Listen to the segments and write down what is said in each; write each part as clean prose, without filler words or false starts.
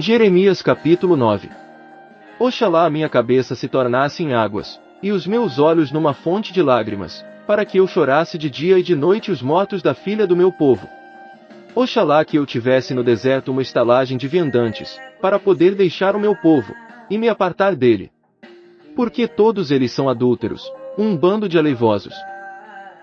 Jeremias capítulo 9. Oxalá a minha cabeça se tornasse em águas, e os meus olhos numa fonte de lágrimas, para que eu chorasse de dia e de noite os mortos da filha do meu povo. Oxalá que eu tivesse no deserto uma estalagem de viandantes, para poder deixar o meu povo, e me apartar dele. Porque todos eles são adúlteros, um bando de aleivosos.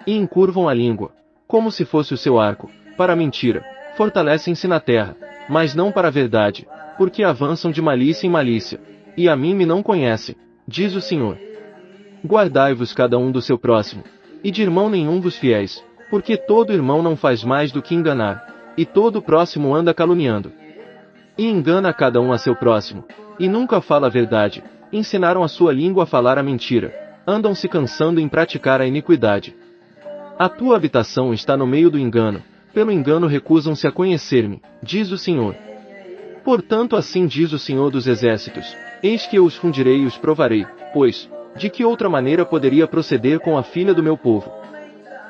E encurvam a língua, como se fosse o seu arco, para a mentira, fortalecem-se na terra, mas não para a verdade, porque avançam de malícia em malícia, e a mim me não conhecem, diz o Senhor. Guardai-vos cada um do seu próximo, e de irmão nenhum vos fiéis, porque todo irmão não faz mais do que enganar, e todo próximo anda caluniando. E engana cada um a seu próximo, e nunca fala a verdade, ensinaram a sua língua a falar a mentira, andam se cansando em praticar a iniquidade. A tua habitação está no meio do engano, pelo engano recusam-se a conhecer-me, diz o Senhor. Portanto assim diz o Senhor dos Exércitos, eis que eu os fundirei e os provarei, pois, de que outra maneira poderia proceder com a filha do meu povo?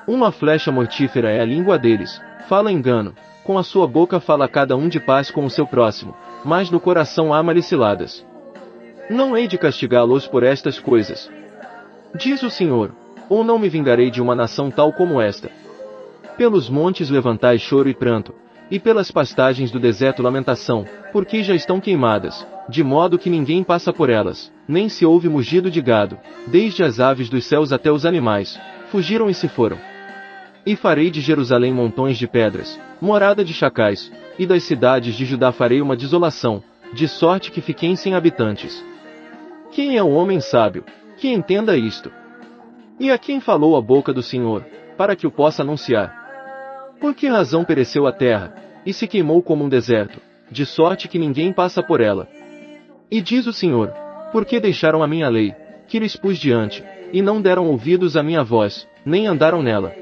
Uma flecha mortífera é a língua deles, fala engano, com a sua boca fala cada um de paz com o seu próximo, mas no coração há maliciladas. Não hei de castigá-los por estas coisas, diz o Senhor, ou não me vingarei de uma nação tal como esta. Pelos montes levantai choro e pranto, e pelas pastagens do deserto lamentação, porque já estão queimadas, de modo que ninguém passa por elas, nem se ouve mugido de gado, desde as aves dos céus até os animais, fugiram e se foram. E farei de Jerusalém montões de pedras, morada de chacais, e das cidades de Judá farei uma desolação, de sorte que fiquem sem habitantes. Quem é o homem sábio, que entenda isto? E a quem falou a boca do Senhor, para que o possa anunciar? Por que razão pereceu a terra, e se queimou como um deserto, de sorte que ninguém passa por ela? E diz o Senhor, por que deixaram a minha lei, que lhes pus diante, e não deram ouvidos à minha voz, nem andaram nela?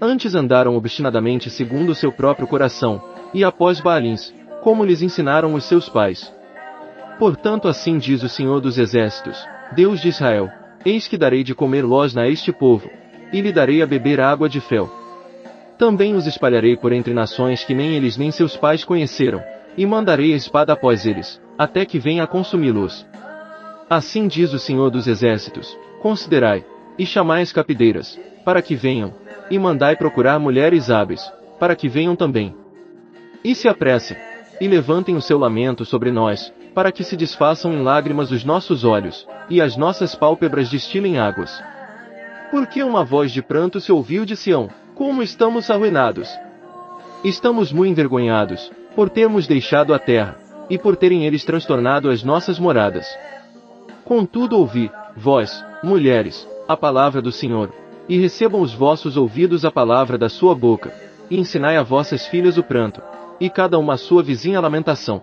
Antes andaram obstinadamente segundo o seu próprio coração, e após Baalins, como lhes ensinaram os seus pais. Portanto assim diz o Senhor dos Exércitos, Deus de Israel, eis que darei de comer losna a este povo, e lhe darei a beber água de fel. Também os espalharei por entre nações que nem eles nem seus pais conheceram, e mandarei a espada após eles, até que venha a consumi-los. Assim diz o Senhor dos Exércitos, considerai, e chamai as capideiras, para que venham, e mandai procurar mulheres hábeis, para que venham também. E se apressem, e levantem o seu lamento sobre nós, para que se desfaçam em lágrimas os nossos olhos, e as nossas pálpebras destilem águas. Porque uma voz de pranto se ouviu de Sião, como estamos arruinados! Estamos muito envergonhados, por termos deixado a terra, e por terem eles transtornado as nossas moradas. Contudo ouvi, vós, mulheres, a palavra do Senhor, e recebam os vossos ouvidos a palavra da sua boca, e ensinai a vossas filhas o pranto, e cada uma a sua vizinha a lamentação.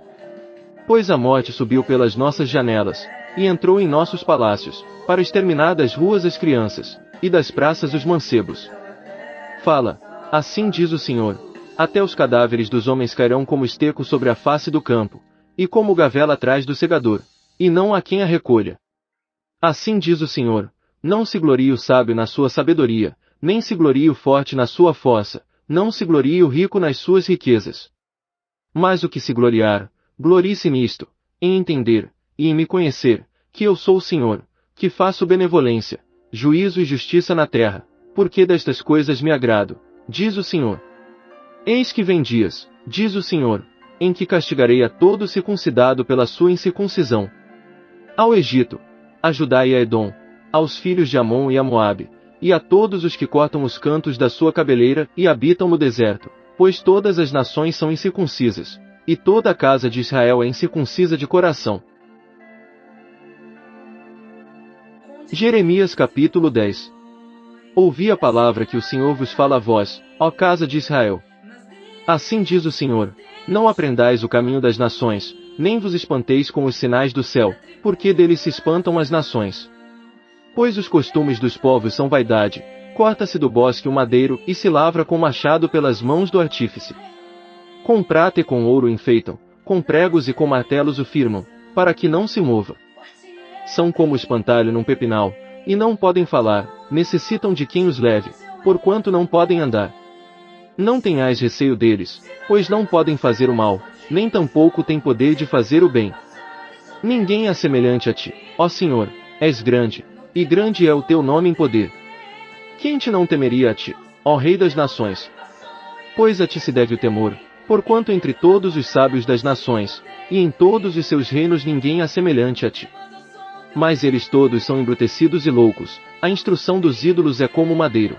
Pois a morte subiu pelas nossas janelas, e entrou em nossos palácios, para exterminar das ruas as crianças, e das praças os mancebos. Fala, assim diz o Senhor, até os cadáveres dos homens cairão como esterco sobre a face do campo, e como gavela atrás do segador, e não há quem a recolha. Assim diz o Senhor, não se glorie o sábio na sua sabedoria, nem se glorie o forte na sua força, não se glorie o rico nas suas riquezas. Mas o que se gloriar, glorie-se nisto, em entender, e em me conhecer, que eu sou o Senhor, que faço benevolência, juízo e justiça na terra, porque destas coisas me agrado, diz o Senhor. Eis que vem dias, diz o Senhor, em que castigarei a todo circuncidado pela sua incircuncisão. Ao Egito, a Judá e a Edom, aos filhos de Amon e a Moabe, e a todos os que cortam os cantos da sua cabeleira e habitam no deserto, pois todas as nações são incircuncisas, e toda a casa de Israel é incircuncisa de coração. Jeremias capítulo 10. Ouvi a palavra que o Senhor vos fala a vós, ó casa de Israel. Assim diz o Senhor, não aprendais o caminho das nações, nem vos espanteis com os sinais do céu, porque deles se espantam as nações. Pois os costumes dos povos são vaidade, corta-se do bosque o madeiro e se lavra com machado pelas mãos do artífice. Com prata e com ouro enfeitam, com pregos e com martelos o firmam, para que não se mova. São como o espantalho num pepinal, e não podem falar, necessitam de quem os leve, porquanto não podem andar. Não tenhais receio deles, pois não podem fazer o mal, nem tampouco tem poder de fazer o bem. Ninguém é semelhante a ti, ó Senhor, és grande, e grande é o teu nome em poder. Quem te não temeria a ti, ó Rei das nações? Pois a ti se deve o temor, porquanto entre todos os sábios das nações, e em todos os seus reinos ninguém é semelhante a ti. Mas eles todos são embrutecidos e loucos, a instrução dos ídolos é como madeiro.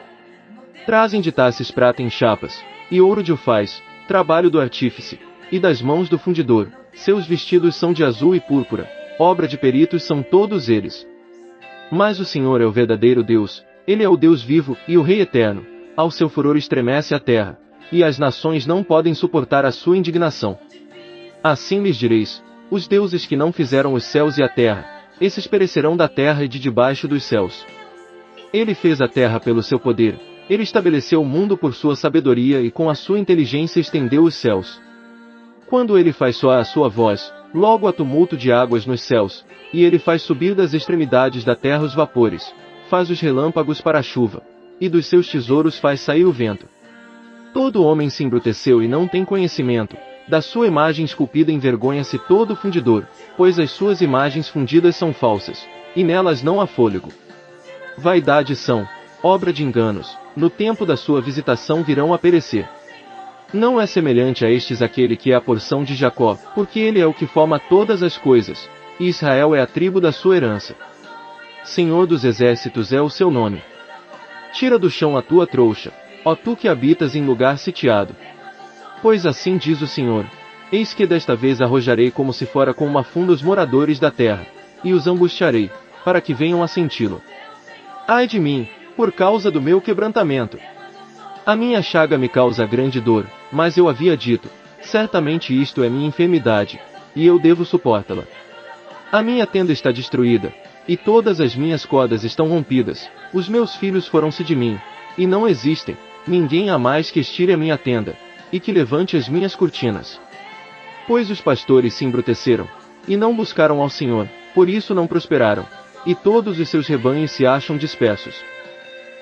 Trazem de Tarsis prata em chapas, e ouro de Ufaz, trabalho do artífice, e das mãos do fundidor, seus vestidos são de azul e púrpura, obra de peritos são todos eles. Mas o Senhor é o verdadeiro Deus, Ele é o Deus vivo e o Rei eterno, ao seu furor estremece a terra, e as nações não podem suportar a sua indignação. Assim lhes direis, os deuses que não fizeram os céus e a terra, esses perecerão da terra e de debaixo dos céus. Ele fez a terra pelo seu poder, ele estabeleceu o mundo por sua sabedoria e com a sua inteligência estendeu os céus. Quando ele faz soar a sua voz, logo há tumulto de águas nos céus, e ele faz subir das extremidades da terra os vapores, faz os relâmpagos para a chuva, e dos seus tesouros faz sair o vento. Todo homem se embruteceu e não tem conhecimento, da sua imagem esculpida envergonha-se todo fundidor, pois as suas imagens fundidas são falsas, e nelas não há fôlego. Vaidade são, obra de enganos, no tempo da sua visitação virão a perecer. Não é semelhante a estes aquele que é a porção de Jacó, porque ele é o que forma todas as coisas, e Israel é a tribo da sua herança. Senhor dos exércitos é o seu nome. Tira do chão a tua trouxa, ó tu que habitas em lugar sitiado. Pois assim diz o Senhor, eis que desta vez arrojarei como se fora com uma funda os moradores da terra, e os angustiarei, para que venham a senti-lo. Ai de mim, por causa do meu quebrantamento. A minha chaga me causa grande dor, mas eu havia dito, certamente isto é minha enfermidade, e eu devo suportá-la. A minha tenda está destruída, e todas as minhas cordas estão rompidas, os meus filhos foram-se de mim, e não existem, ninguém há mais que estire a minha tenda, e que levante as minhas cortinas. Pois os pastores se embruteceram, e não buscaram ao Senhor, por isso não prosperaram, e todos os seus rebanhos se acham dispersos.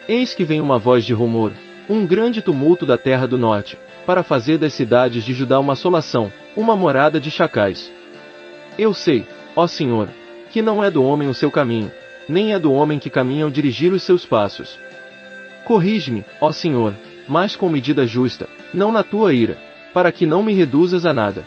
Eis que vem uma voz de rumor, um grande tumulto da terra do norte, para fazer das cidades de Judá uma assolação, uma morada de chacais. Eu sei, ó Senhor, que não é do homem o seu caminho, nem é do homem que caminha ao dirigir os seus passos. Corrige-me, ó Senhor, mas com medida justa, não na tua ira, para que não me reduzas a nada.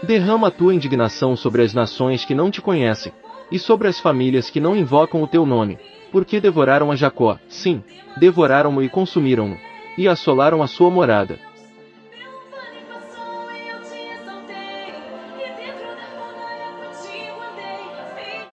Derrama a tua indignação sobre as nações que não te conhecem, e sobre as famílias que não invocam o teu nome, porque devoraram a Jacó, sim, devoraram-o e consumiram-no, e assolaram a sua morada.